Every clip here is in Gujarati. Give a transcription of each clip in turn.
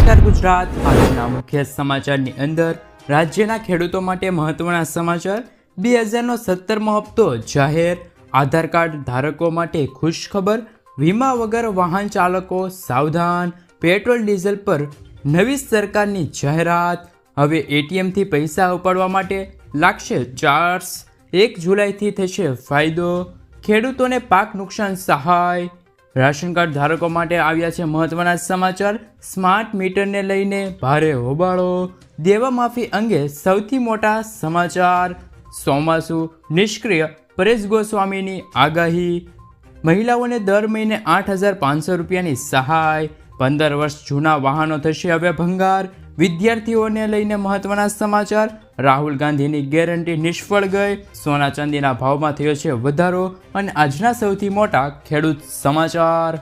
નમસ્કાર ગુજરાત। આજના મુખ્ય સમાચારની અંદર રાજ્યના ખેડૂતો માટે મહત્વના સમાચાર। 2000નો 17મો હપ્તો જાહેર। આધાર કાર્ડ ધારકો માટે ખુશખબર। વીમા વગર વાહન ચાલકો સાવધાન। પેટ્રોલ ડીઝલ પર નવી સરકારની જાહેરાત। હવે એટીએમથી પૈસા ઉપાડવા માટે લાગશે ચાર્જ। 1 જુલાઈથી થશે ફાયદો। ખેડૂતોને પાક નુકસાન સહાય। રાશન કાર્ડ ધારકો માટે આવ્યા છે મહત્વના સમાચાર। સ્માર્ટ મીટરને લઈને ભારે હોબાળો। દેવા માફી અંગે સૌથી મોટા સમાચાર। ચોમાસું નિષ્ક્રિય પરેશ ગોસ્વામીની આગાહી। મહિલાઓને દર મહિને 8,500 રૂપિયાની સહાય। 15 વર્ષ જૂના વાહનો થશે હવે ભંગાર। વિદ્યાર્થીઓને લઈને મહત્વના સમાચાર। રાહુલ ગાંધીની ગેરંટી નિષ્ફળ ગઈ। સોના ચાંદીના ભાવમાં થયો છે વધારો। અને આજના સૌથી મોટા ખેડૂત સમાચાર।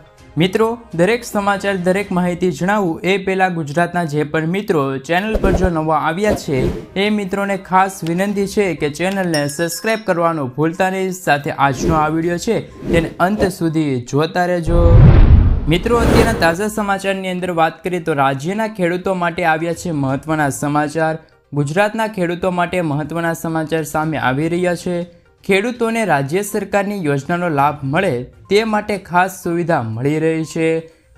મિત્રો, દરેક સમાચાર દરેક માહિતી જણાવું એ પહેલાં ગુજરાતના જે પણ મિત્રો ચેનલ પર જો નવા આવ્યા છે એ મિત્રોને ખાસ વિનંતી છે કે ચેનલને સબસ્ક્રાઈબ કરવાનું ભૂલતા નહીં। સાથે આજનો આ વિડીયો છે તેને અંત સુધી જોતા રહેજો। મિત્રો, અત્યારના તાજા સમાચારની અંદર વાત કરીએ તો રાજ્યના ખેડૂતો માટે આવ્યા છે મહત્વના સમાચાર। ગુજરાતના ખેડૂતો માટે મહત્વના સમાચાર સામે આવી રહ્યા છે। ખેડૂતોને રાજ્ય સરકારની યોજનાનો લાભ મળે તે માટે ખાસ સુવિધા મળી રહી છે।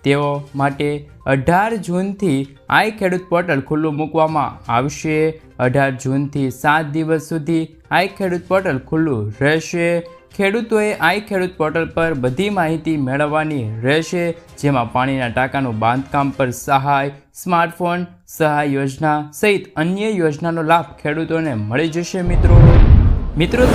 તેઓ માટે 18 જૂનથી આઈ ખેડૂત પોર્ટલ ખુલ્લું મૂકવામાં આવશે। 18 જૂનથી 7 દિવસ સુધી આઈ ખેડૂત પોર્ટલ ખુલ્લું રહેશે। ખેડૂતોએ આઈ ખેડૂત પોર્ટલ પર બધી માહિતી મેળવવાની રહેશે, જેમાં પાણીના ટાંકાનું બાંધકામ પર સહાય, સ્માર્ટફોન સહાય યોજના સહિત અન્ય યોજનાનો લાભ ખેડૂતોને મળી જશે। મિત્રો,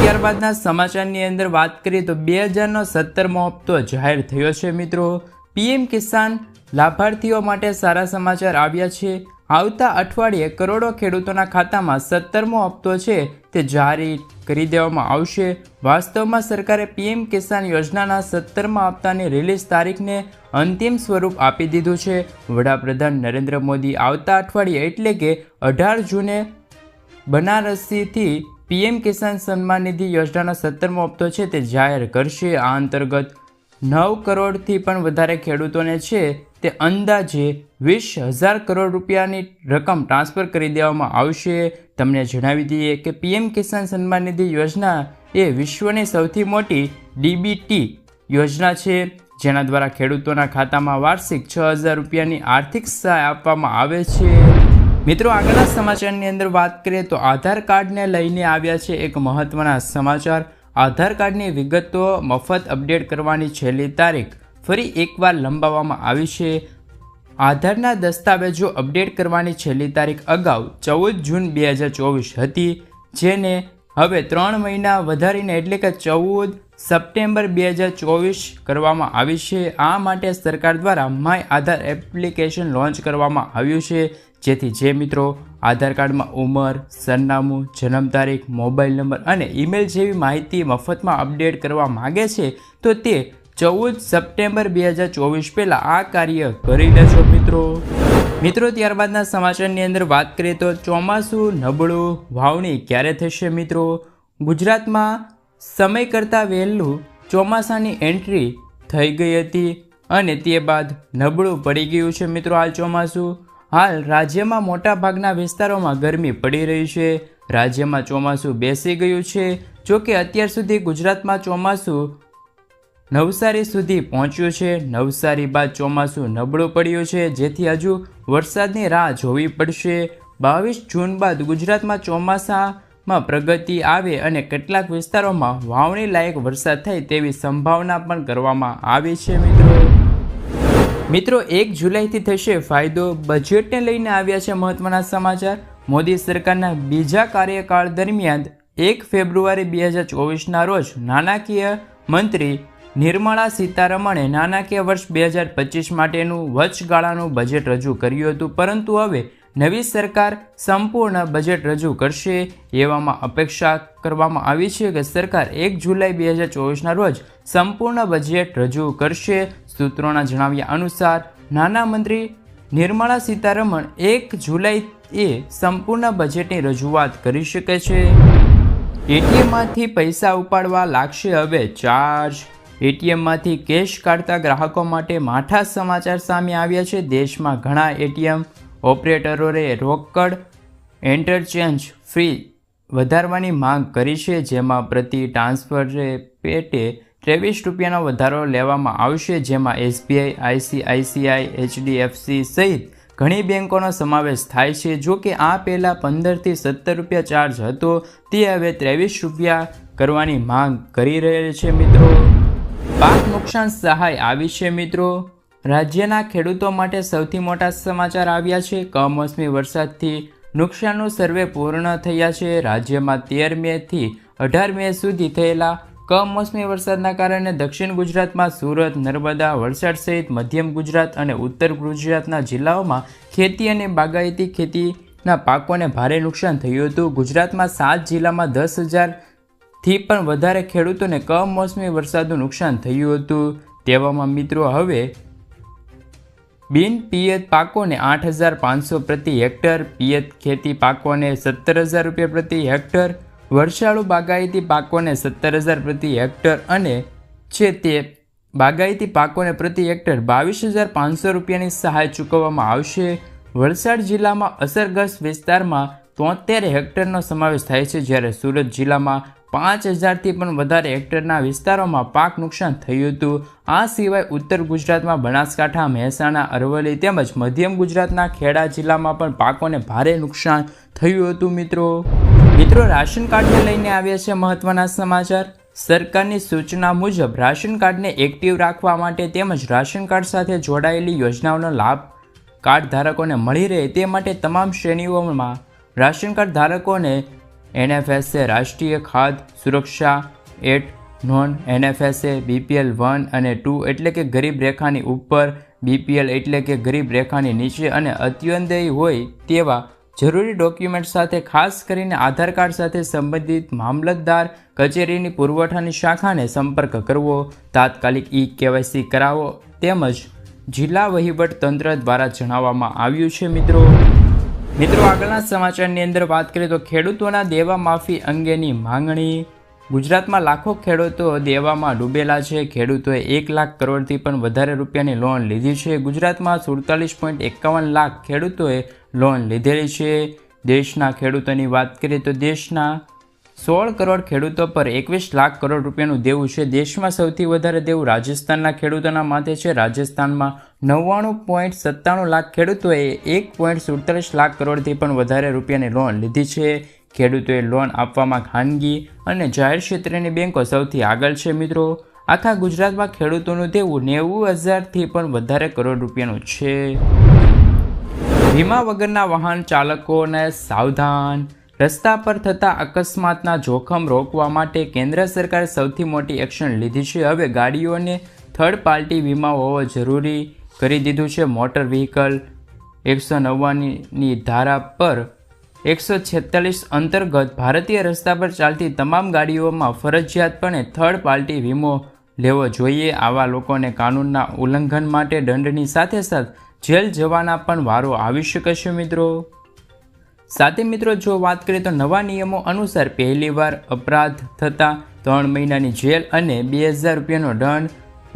ત્યારબાદના સમાચારની અંદર વાત કરીએ તો 2000નો 17મો હપ્તો જાહેર થયો છે। મિત્રો, પીએમ કિસાન લાભાર્થીઓ માટે સારા સમાચાર આવ્યા છે। આવતા અઠવાડિયે કરોડો ખેડૂતોના ખાતામાં 17મો હપ્તો છે તે જારી કરી દેવામાં આવશે। વાસ્તવમાં સરકારે પીએમ કિસાન યોજનાના 17મા હપ્તાની રિલીઝ તારીખને અંતિમ સ્વરૂપ આપી દીધું છે। વડાપ્રધાન નરેન્દ્ર મોદી આવતા અઠવાડિયે એટલે કે 18 જૂને બનારસીથી પીએમ કિસાન સન્માન નિધિ યોજનાનો 17મો હપ્તો છે તે જાહેર કરશે। આ અંતર્ગત 9 કરોડથી પણ વધારે ખેડૂતોને છે તે અંદાજે 20,000 કરોડ રૂપિયાની રકમ ટ્રાન્સફર કરી દેવામાં આવશે। તમને જણાવી દઈએ કે પીએમ કિસાન સન્માન નિધિ યોજના એ વિશ્વની સૌથી મોટી ડીબીટી યોજના છે, જેના દ્વારા ખેડૂતોના ખાતામાં વાર્ષિક 6,000 રૂપિયાની આર્થિક સહાય આપવામાં આવે છે। મિત્રો, આગળના સમાચારની અંદર વાત કરીએ તો આધાર કાર્ડને લઈને આવ્યા છે એક મહત્વના સમાચાર। આધાર કાર્ડની વિગતો મફત અપડેટ કરવાની છેલ્લી તારીખ ફરી એકવાર લંબાવવામાં આવી છે। આધારના દસ્તાવેજો અપડેટ કરવાની છેલ્લી તારીખ અગાઉ 14 જૂન 2024 હતી, જેને હવે 3 મહિના વધારીને એટલે કે 14 સપ્ટેમ્બર 2024 કરવામાં આવી છે। આ માટે સરકાર દ્વારા માય આધાર એપ્લિકેશન લોન્ચ કરવામાં આવ્યું છે, જેથી જે મિત્રો આધાર કાર્ડમાં ઉંમર, સરનામું, જન્મ તારીખ, મોબાઈલ નંબર અને ઈમેલ જેવી માહિતી મફતમાં અપડેટ કરવા માગે છે તો તે 14 સપ્ટેમ્બર 2024 પહેલાં આ કાર્ય કરી લેજો મિત્રો, ત્યારબાદના સમાચારની અંદર વાત કરીએ તો ચોમાસું નબળું, વાવણી ક્યારે થશે? મિત્રો, ગુજરાતમાં સમય કરતાં વહેલું ચોમાસાની એન્ટ્રી થઈ ગઈ હતી અને તે બાદ નબળું પડી ગયું છે। મિત્રો, હાલ ચોમાસું હાલ રાજ્યમાં મોટા ભાગના વિસ્તારોમાં ગરમી પડી રહી છે। રાજ્યમાં ચોમાસું બેસી ગયું છે। જો કે અત્યાર સુધી ગુજરાતમાં ચોમાસું નવસારી સુધી પહોંચ્યું છે। નવસારી બાદ ચોમાસું નબળું પડ્યું છે, જેથી હજુ વરસાદની રાહ જોવી પડશે। 22 જૂન બાદ ગુજરાતમાં ચોમાસામાં પ્રગતિ આવે અને કેટલાક વિસ્તારોમાં વાવણી લાયક વરસાદ થાય તેવી સંભાવના પણ કરવામાં આવી છે। મિત્રો, 1 જુલાઈથી થશે ફાયદો। બજેટને લઈને આવ્યા છે મહત્વના સમાચાર। મોદી સરકારના બીજા કાર્યકાળ દરમિયાન 1 ફેબ્રુઆરી 2024ના રોજ નાણાકીય મંત્રી નિર્મળા સીતારમણે નાણાકીય વર્ષ 2025 માટેનું વચગાળાનું બજેટ રજૂ કર્યું હતું, પરંતુ હવે નવી સરકાર સંપૂર્ણ બજેટ રજૂ કરશે। એવામાં અપેક્ષા કરવામાં આવી છે કે સરકાર 1 જુલાઈ 2024ના રોજ સંપૂર્ણ બજેટ રજૂ કરશે। સૂત્રોના જણાવ્યા અનુસાર નાણામંત્રી નિર્મળા સીતારમણ 1 જુલાઈએ સંપૂર્ણ બજેટની રજૂઆત કરી શકે છે। એટીએમમાંથી પૈસા ઉપાડવા લાગશે હવે ચાર્જ। એટીએમમાંથી કેશ કાઢતા ગ્રાહકો માટે માઠા સમાચાર સામે આવ્યા છે. દેશમાં ઘણા એટીએમ ઓપરેટરોએ રોકડ ઇન્ટરચેન્જ ફી વધારવાની માંગ કરી છે, જેમાં પ્રતિ ટ્રાન્સફર પેટે ₹23નો વધારો લેવામાં આવશે, જેમાં SBI, ICICI, HDFC સહિત ઘણી બેંકોનો સમાવેશ થાય છે. જો કે આ પહેલાં ₹15 થી ₹17 ચાર્જ હતો, તે હવે ₹23 કરવાની માંગ કરી રહેલ છે. મિત્રો, પાક નુકસાન સહાય આવી છે. મિત્રો, રાજ્યના ખેડૂતો માટે સૌથી મોટા સમાચાર આવ્યા છે. કમોસમી વરસાદથી નુકસાનનું સર્વે પૂર્ણ થયા છે. રાજ્યમાં 13 મે થી 18 મે સુધી થયેલા કમોસમી વરસાદના કારણે દક્ષિણ ગુજરાતમાં સુરત, નર્મદા, વલસાડ સહિત મધ્યમ ગુજરાત અને ઉત્તર ગુજરાતના જિલ્લાઓમાં ખેતી અને બાગાયતી ખેતીના પાકોને ભારે નુકસાન થયું હતું. ગુજરાતમાં 7 જિલ્લામાં 10,000થી પણ વધારે ખેડૂતોને કમોસમી વરસાદનું નુકસાન થયું હતું. તેવામાં મિત્રો હવે બિન પિયત પાકોને 8,500 પ્રતિ હેક્ટર, પિયત ખેતી પાકોને ₹17,000 પ્રતિ હેક્ટર, વર્ષાળુ બાગાયતી પાકોને 17,000 પ્રતિ હેક્ટર અને છે તે બાગાયતી પાકોને પ્રતિ હેક્ટર ₹22,500ની સહાય ચૂકવવામાં આવશે. વલસાડ જિલ્લામાં અસરગ્રસ્ત વિસ્તારમાં 73 હેક્ટરનો સમાવેશ થાય છે, જ્યારે સુરત જિલ્લામાં 5,000થી પણ વધારે હેક્ટરના વિસ્તારોમાં પાક નુકસાન થયું હતું. આ સિવાય ઉત્તર ગુજરાતમાં બનાસકાંઠા, મહેસાણા, અરવલ્લી તેમજ મધ્યમ ગુજરાતના ખેડા જિલ્લામાં પણ પાકોને ભારે નુકસાન થયું હતું. મિત્રો, રાશન કાર્ડને લઈને આવ્યા છે મહત્વના સમાચાર. સરકારની સૂચના મુજબ રાશન કાર્ડને એક્ટિવ રાખવા માટે તેમજ રાશન કાર્ડ સાથે જોડાયેલી યોજનાઓનો લાભ કાર્ડ ધારકોને મળી રહે તે માટે તમામ શ્રેણીઓમાં રાશન કાર્ડ ધારકોને NFSA રાષ્ટ્રીય ખાદ્ય સુરક્ષા એટ નોન NFSA BPL 1 અને 2 એટલે કે ગરીબ રેખાની ઉપર, BPL એટલે કે ગરીબ રેખાની નીચે અને અત્યંતય હોય તેવા જરૂરી ડોક્યુમેન્ટ સાથે ખાસ કરીને આધાર કાર્ડ સાથે સંબંધિત મામલતદાર કચેરીની પુરવઠાની શાખાને સંપર્ક કરવો, તાત્કાલિક KYC કરાવો તેમજ જિલ્લા વહીવટ તંત્ર દ્વારા જણાવવામાં આવ્યું છે. મિત્રો, આગળના સમાચારની અંદર વાત કરીએ તો ખેડૂતોના દેવા માફી અંગેની માંગણી. ગુજરાતમાં લાખો ખેડૂતો દેવામાં ડૂબેલા છે. ખેડૂતોએ 1 લાખ કરોડથી પણ વધારે રૂપિયાની લોન લીધી છે. ગુજરાતમાં 47.51 લાખ ખેડૂતોએ લોન લીધેલી છે. દેશના ખેડૂતોની વાત કરીએ તો દેશના 16 કરોડ ખેડૂતો પર 21 લાખ કરોડ રૂપિયાનું દેવું છે. દેશમાં સૌથી વધારે દેવું રાજસ્થાનના ખેડૂતોના માથે છે. રાજસ્થાનમાં 99.97 લાખ ખેડૂતોએ 1.47 લાખ કરોડથી પણ વધારે રૂપિયાની લોન લીધી છે. ખેડૂતોએ લોન આપવામાં ખાનગી અને જાહેર ક્ષેત્રની બેંકો સૌથી આગળ છે. મિત્રો, આખા ગુજરાતમાં ખેડૂતોનું દેવું 90,000થી પણ વધારે કરોડ રૂપિયાનું છે. વીમા વગરના વાહન ચાલકોને સાવધાન. રસ્તા પર થતા અકસ્માતના જોખમ રોકવા માટે કેન્દ્ર સરકારે સૌથી મોટી એક્શન લીધી છે. હવે ગાડીઓને થર્ડ પાર્ટી વીમા હોવો જરૂરી કરી દીધું છે. મોટર વ્હીકલ 199ની ધારા પર 146 અંતર્ગત ભારતીય રસ્તા પર ચાલતી તમામ ગાડીઓમાં ફરજિયાતપણે થર્ડ પાર્ટી વીમો લેવો જોઈએ. આવા લોકોને કાનૂનના ઉલ્લંઘન માટે દંડની સાથે જેલ જવાના પણ વારો આવી શકે છે. મિત્રો, જો વાત કરીએ તો નવા નિયમો અનુસાર પહેલીવાર અપરાધ થતાં 3 મહિનાની જેલ અને 2,000 રૂપિયાનો દંડ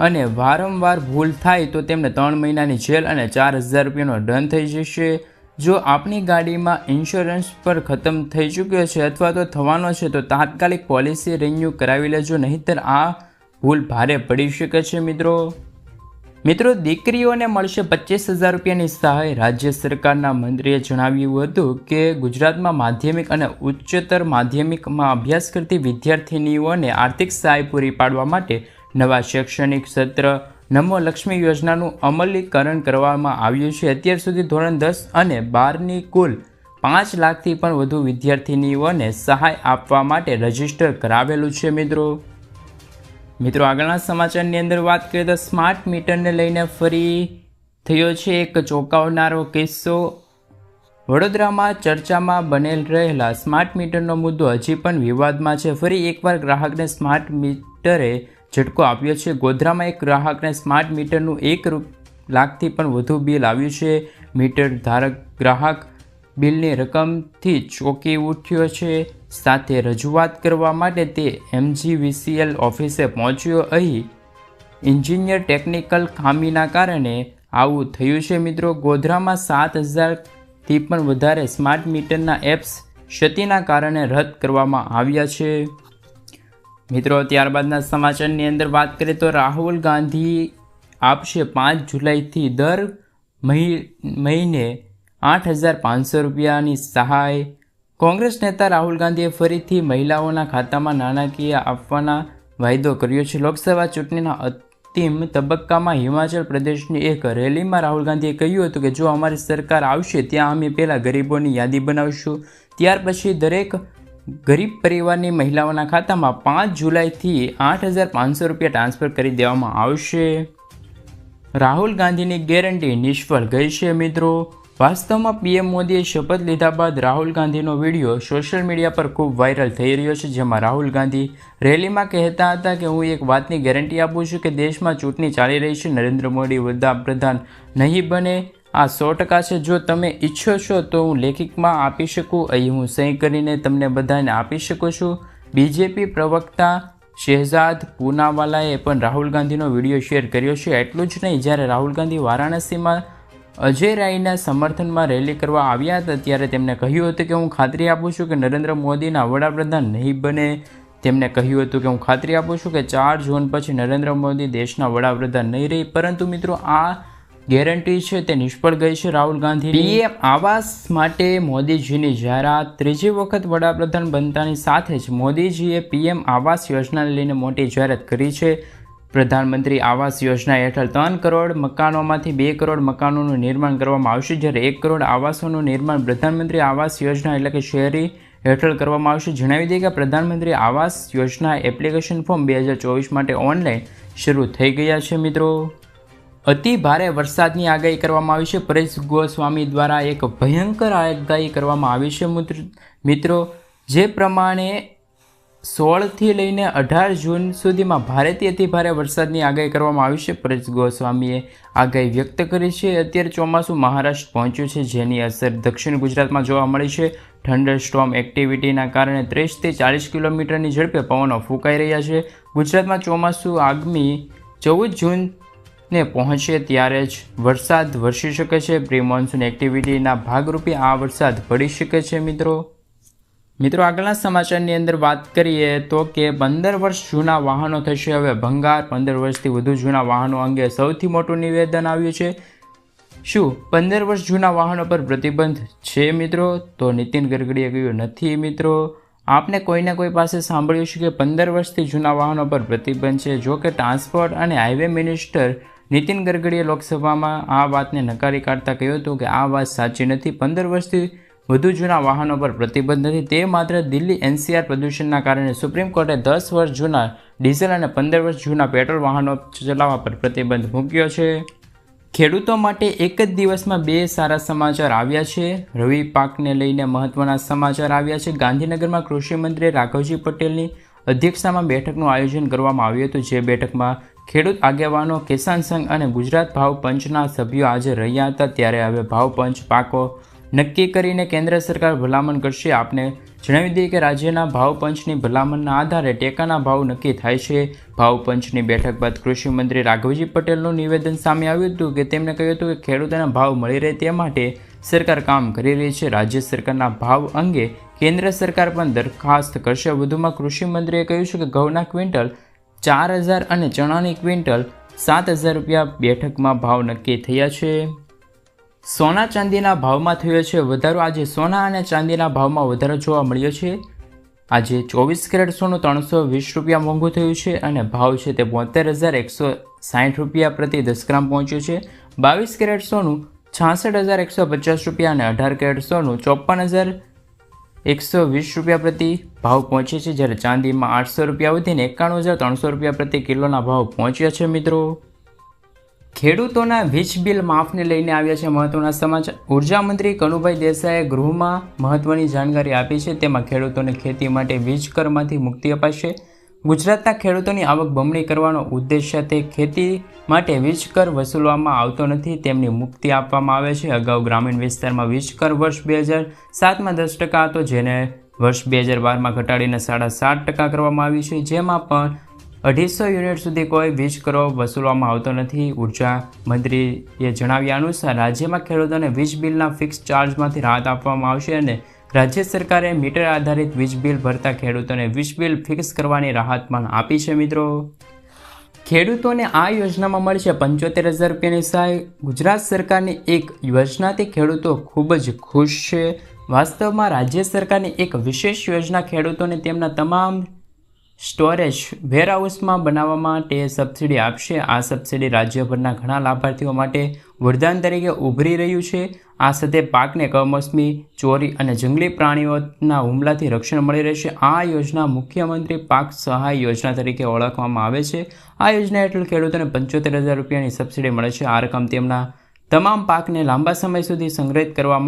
અને વારંવાર ભૂલ થાય તો તેમને 3 મહિનાની જેલ અને 4,000 રૂપિયાનો દંડ થઈ જશે. જો આપણી ગાડીમાં ઇન્સ્યોરન્સ પર ખતમ થઈ ચૂક્યો છે અથવા તો થવાનો છે તો તાત્કાલિક પોલિસી રિન્યૂ કરાવી લેજો, નહીંતર આ ભૂલ ભારે પડી શકે છે. મિત્રો, દીકરીઓને મળશે 25,000 રૂપિયાની સહાય. રાજ્ય સરકારના મંત્રીએ જણાવ્યું હતું કે ગુજરાતમાં માધ્યમિક અને ઉચ્ચતર માધ્યમિકમાં અભ્યાસ કરતી વિદ્યાર્થિનીઓને આર્થિક સહાય પૂરી પાડવા માટે નવા શૈક્ષણિક સત્ર નમો લક્ષ્મી યોજનાનું અમલીકરણ કરવામાં આવ્યું છે. અત્યાર સુધી ધોરણ 10 અને 12ની કુલ 5 લાખથી પણ વધુ વિદ્યાર્થિનીઓને સહાય આપવા માટે રજીસ્ટર કરાવેલું છે. મિત્રો, આગળના સમાચારની અંદર વાત કરીએ તો સ્માર્ટ મીટરને લઈને ફરી થયો છે એક ચોંકાવનારો કિસ્સો. વડોદરામાં ચર્ચામાં બનેલ રહેલા સ્માર્ટ મીટરનો મુદ્દો હજી પણ વિવાદમાં છે. ફરી એકવાર ગ્રાહકને સ્માર્ટ મીટરે ઝટકો આપ્યો છે. ગોધરામાં એક ગ્રાહકને સ્માર્ટ મીટરનું 1 લાખથી પણ વધુ બિલ આવ્યું છે. મીટર ધારક ગ્રાહક બિલની રકમથી ચોંકી ઉઠ્યો છે. સાથે રજૂઆત કરવા માટે તે MGVCL ઓફિસે પહોંચ્યો. અહીં એન્જિનિયર ટેકનિકલ ખામીના કારણે આવું થયું છે મિત્રો. ગોધરામાં 7,000થી પણ વધારે સ્માર્ટ મીટરના એપ્સ ક્ષતિના કારણે રદ કરવામાં આવ્યા છે મિત્રો. ત્યારબાદના સમાચારની અંદર વાત કરીએ તો રાહુલ ગાંધી આપશે 5 જુલાઈથી દર મહિને 8,500 રૂપિયાની સહાય. કોંગ્રેસ નેતા રાહુલ ગાંધીએ ફરીથી મહિલાઓના ખાતામાં નાણાકીય આપવાના વાયદો કર્યો છે. લોકસભા ચૂંટણીના અંતિમ તબક્કામાં હિમાચલ પ્રદેશની એક રેલીમાં રાહુલ ગાંધીએ કહ્યું હતું કે જો અમારી સરકાર આવશે ત્યાં અમે પહેલાં ગરીબોની યાદી બનાવશું, ત્યાર પછી દરેક ગરીબ પરિવારની મહિલાઓના ખાતામાં 5 જુલાઈથી 8,500 રૂપિયા ટ્રાન્સફર કરી દેવામાં આવશે. રાહુલ ગાંધીની ગેરંટી નિષ્ફળ ગઈ છે મિત્રો. વાસ્તવમાં પીએમ મોદીએ શપથ લીધા બાદ રાહુલ ગાંધીનો વિડીયો સોશિયલ મીડિયા પર ખૂબ વાયરલ થઈ રહ્યો છે, જેમાં રાહુલ ગાંધી રેલીમાં કહેતા હતા કે હું એક વાતની ગેરંટી આપું છું કે દેશમાં ચૂંટણી ચાલી રહી છે, નરેન્દ્ર મોદી વડાપ્રધાન નહીં બને. આ 100% છે. જો તમે ઈચ્છો છો તો હું લેખિતમાં આપી શકું, અહીં હું સહી કરીને તમને બધાને આપી શકું છું. બીજેપી પ્રવક્તા શહેજાદ પૂનાવાલાએ પણ રાહુલ ગાંધીનો વિડીયો શેર કર્યો છે. એટલું જ નહીં, જ્યારે રાહુલ ગાંધી વારાણસીમાં અજય રાયના સમર્થનમાં રેલી કરવા આવ્યા હતા ત્યારે તેમણે કહ્યું હતું કે હું ખાતરી આપું છું કે નરેન્દ્ર મોદીના વડાપ્રધાન નહીં બને. તેમણે કહ્યું હતું કે હું ખાતરી આપું છું કે 4 જૂન પછી નરેન્દ્ર મોદી દેશના વડાપ્રધાન નહીં રહે. પરંતુ મિત્રો આ ગેરંટી છે તે નિષ્ફળ ગઈ છે રાહુલ ગાંધી. પીએમ આવાસ માટે મોદીજીની જાહેરાત. ત્રીજી વખત વડાપ્રધાન બનતાની સાથે જ મોદીજીએ પીએમ આવાસ યોજનાને લઈને મોટી જાહેરાત કરી છે. પ્રધાનમંત્રી આવાસ યોજના હેઠળ 3 કરોડ મકાનોમાંથી 2 કરોડ મકાનોનું નિર્માણ કરવામાં આવશે, જ્યારે 1 કરોડ આવાસોનું નિર્માણ પ્રધાનમંત્રી આવાસ યોજના એટલે કે શહેરી હેઠળ કરવામાં આવશે. જણાવી દઈએ કે પ્રધાનમંત્રી આવાસ યોજના એપ્લિકેશન ફોર્મ 2024 માટે ઓનલાઈન શરૂ થઈ ગયા છે મિત્રો. અતિ ભારે વરસાદની આગાહી કરવામાં આવી છે. પરેશ ગોસ્વામી દ્વારા એક ભયંકર આગાહી કરવામાં આવી છે મિત્રો, જે પ્રમાણે 16થી લઈને 18 જૂન સુધીમાં ભારેથી અતિ ભારે વરસાદની આગાહી કરવામાં આવી છે. પરેશ ગોસ્વામીએ આગાહી વ્યક્ત કરી છે. અત્યારે ચોમાસું મહારાષ્ટ્ર પહોંચ્યું છે, જેની અસર દક્ષિણ ગુજરાતમાં જોવા મળી છે. થંડરસ્ટોર્મ એક્ટિવિટીના કારણે 30થી 40 કિલોમીટરની ઝડપે પવનો ફૂંકાઈ રહ્યા છે. ગુજરાતમાં ચોમાસું આગામી 14 જૂનને પહોંચે ત્યારે જ વરસાદ વરસી શકે છે. પ્રી મોન્સૂન એક્ટિવિટીના ભાગરૂપે આ વરસાદ પડી શકે છે મિત્રો. આગળના સમાચારની અંદર વાત કરીએ તો કે 15 વર્ષ જૂના વાહનો થશે હવે ભંગાર. 15 વર્ષથી વધુ જૂના વાહનો અંગે સૌથી મોટું નિવેદન આવ્યું છે. શું 15 વર્ષ જૂના વાહનો પર પ્રતિબંધ છે મિત્રો? તો નીતિન ગડકરીએ કહ્યું નથી મિત્રો. આપને કોઈને કોઈ પાસે સાંભળ્યું છે કે 15 વર્ષથી જૂના વાહનો પર પ્રતિબંધ છે. જો કે ટ્રાન્સપોર્ટ અને હાઈવે મિનિસ્ટર નીતિન ગડકરીએ લોકસભામાં આ વાતને નકારી કાઢતા કહ્યું હતું કે આ વાત સાચી નથી. 15 વર્ષથી વધુ જૂના વાહનો પર પ્રતિબંધ નથી, તે માત્ર દિલ્હી એનસીઆર પ્રદૂષણના કારણે. સુપ્રીમ કોર્ટે 10 વર્ષ જૂના ડીઝલ અને 15 વર્ષ જૂના પેટ્રોલ વાહનો ચલાવવા પર પ્રતિબંધ મૂક્યો છે. ખેડૂતો માટે એક જ દિવસમાં 2 સારા સમાચાર આવ્યા છે. રવિ પાકને લઈને મહત્વના સમાચાર આવ્યા છે. ગાંધીનગરમાં કૃષિ મંત્રી રાઘવજી પટેલની અધ્યક્ષતામાં બેઠકનું આયોજન કરવામાં આવ્યું હતું, જે બેઠકમાં ખેડૂત આગેવાનો, કિસાન સંઘ અને ગુજરાત ભાવ પંચના સભ્યો હાજર રહ્યા હતા. ત્યારે હવે ભાવ પંચ પાકો નક્કી કરીને કેન્દ્ર સરકાર ભલામણ કરશે. આપને જણાવી દઈએ કે રાજ્યના ભાવ પંચની ભલામણના આધારે ટેકાના ભાવ નક્કી થાય છે. ભાવ પંચની બેઠક બાદ કૃષિ મંત્રી રાઘવજી પટેલનું નિવેદન સામે આવ્યું હતું કે તેમણે કહ્યું હતું કે ખેડૂતોને ભાવ મળી રહે તે માટે સરકાર કામ કરી રહી છે. રાજ્ય સરકારના ભાવ અંગે કેન્દ્ર સરકાર પણ દરખાસ્ત કરશે. વધુમાં કૃષિ મંત્રીએ કહ્યું છે કે ઘઉંના ક્વિન્ટલ 4,000 અને ચણાની ક્વિન્ટલ 7,000 રૂપિયા બેઠકમાં ભાવ નક્કી થયા છે. સોના ચાંદીના ભાવમાં થયો છે વધારો. આજે સોના અને ચાંદીના ભાવમાં વધારો જોવા મળ્યો છે. આજે 24 કેરેટ સોનું 320 રૂપિયા મોંઘું થયું છે અને ભાવ છે તે 72,160 રૂપિયા પ્રતિ 10 ગ્રામ પહોંચ્યું છે. 22 કેરેટ સોનું 66,150 રૂપિયા અને 18 કેરેટ સોનું 54,120 રૂપિયા પ્રતિ ભાવ પહોંચે છે, જ્યારે ચાંદીમાં 800 રૂપિયા વધીને 91,300 રૂપિયા પ્રતિ કિલોના ભાવ પહોંચ્યા છે મિત્રો. ખેડૂતોના વીજ બિલ માફને લઈને આવ્યા છે મહત્વના સમાચાર. ઉર્જા મંત્રી કનુભાઈ દેસાઈએ ગૃહમાં મહત્વની જાણકારી આપી છે. તેમાં ખેડૂતોને ખેતી માટે વીજ કરમાંથી મુક્તિ અપાશે. ગુજરાતના ખેડૂતોની આવક બમણી કરવાનો ઉદ્દેશ સાથે ખેતી માટે વીજ કર વસૂલવામાં આવતો નથી, તેમની મુક્તિ આપવામાં આવે છે. અગાઉ ગ્રામીણ વિસ્તારમાં વીજ કર વર્ષ 2007માં 10% હતો, જેને વર્ષ 2012માં ઘટાડીને 7.5% કરવામાં આવી છે. જેમાં પણ 250 યુનિટ સુધી કોઈ વીજ કરો વસૂલવામાં આવતો નથી. ઉર્જા મંત્રીએ જણાવ્યા અનુસાર રાજ્યમાં ખેડૂતોને વીજ બિલના ફિક્સ ચાર્જમાંથી રાહત આપવામાં આવશે અને રાજ્ય સરકારે મીટર આધારિત વીજ બિલ ભરતા ખેડૂતોને વીજ બિલ ફિક્સ કરવાની રાહત પણ આપી છે. મિત્રો, ખેડૂતોને આ યોજનામાં મળશે 75,000 રૂપિયાની સહાય. ગુજરાત સરકારની એક યોજનાથી ખેડૂતો ખૂબ જ ખુશ છે. વાસ્તવમાં રાજ્ય સરકારની એક વિશેષ યોજના ખેડૂતોને તેમના તમામ સ્ટોરેજ વેરહાઉસમાં બનાવવા માટે સબસિડી આપશે. આ સબસિડી રાજ્યભરના ઘણા લાભાર્થીઓ માટે વરદાન તરીકે ઉભરી રહ્યું છે. આ સાથે પાકને કમોસમી, ચોરી અને જંગલી પ્રાણીઓના હુમલાથી રક્ષણ મળી રહેશે. આ યોજના મુખ્યમંત્રી પાક સહાય યોજના તરીકે ઓળખવામાં આવે છે. આ યોજના હેઠળ ખેડૂતોને 75,000 રૂપિયાની સબસિડી મળે છે. આ રકમ તેમના તમામ પાકને લાંબા સમય સુધી સંગ્રહિત કરવા માટે